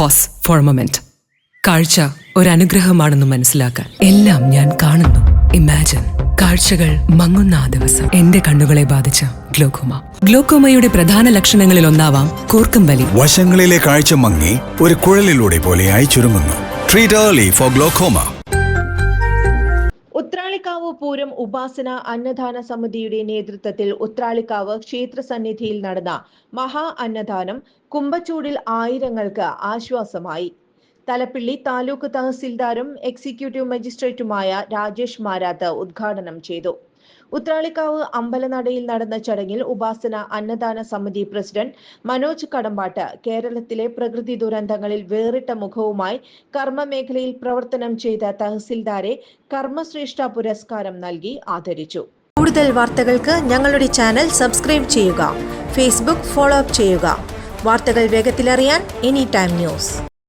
Pose four A moment. കാഴ്ച ഒരനുഗ്രഹമാണെന്ന് മനസ്സിലാക്കാൻ എല്ലാം ഞാൻ കാണുന്നു. ഇമാജിൻ, കാഴ്ചകൾ മങ്ങുന്ന ആ ദിവസം എന്റെ കണ്ണുകളെ ബാധിച്ച ഗ്ലോക്കോമ. ഗ്ലോക്കോമയുടെ പ്രധാന ലക്ഷണങ്ങളിൽ ഒന്നാവാം കൂർക്കം വലി. വശങ്ങളിലെ കാഴ്ച മങ്ങി ഒരു കുഴലിലൂടെ പോലെയായി ചുരുങ്ങുന്നു. Treat early for glaucoma. Uthralikkavu Pooram ഉപാസന അന്നദാന സമിതിയുടെ നേതൃത്വത്തിൽ ഉത്രാളിക്കാവ് ക്ഷേത്ര സന്നിധിയിൽ നടന്ന മഹാ അന്നദാനം കുമ്പച്ചൂടിൽ ആയിരങ്ങൾക്ക് ആശ്വാസമായി. തലപ്പിള്ളി താലൂക്ക് തഹസിൽദാരും എക്സിക്യൂട്ടീവ് മജിസ്ട്രേറ്റുമായ രാജേഷ് മാരാത്ത് ഉദ്ഘാടനം ചെയ്തു. ഉത്രാളിക്കാവ് അമ്പലനടയിൽ നടന്ന ചടങ്ങിൽ ഉപാസന അന്നദാന സമിതി പ്രസിഡന്റ് മനോജ് കടമ്പാട്ട് കേരളത്തിലെ പ്രകൃതി ദുരന്തങ്ങളിൽ വേറിട്ട മുഖവുമായി കർമ്മമേഖലയിൽ പ്രവർത്തനം ചെയ്ത തഹസിൽദാരെ കർമ്മശ്രേഷ്ഠ പുരസ്കാരം നൽകി ആദരിച്ചു. കൂടുതൽ വാർത്തകൾക്ക് ഞങ്ങളുടെ ചാനൽ സബ്സ്ക്രൈബ് ചെയ്യുക. ഫേസ്ബുക്ക് ഫോളോ അപ്പ് ചെയ്യുക. വാർത്തകൾ വേഗത്തിലറിയാൻ എനി ടൈം ന്യൂസ്.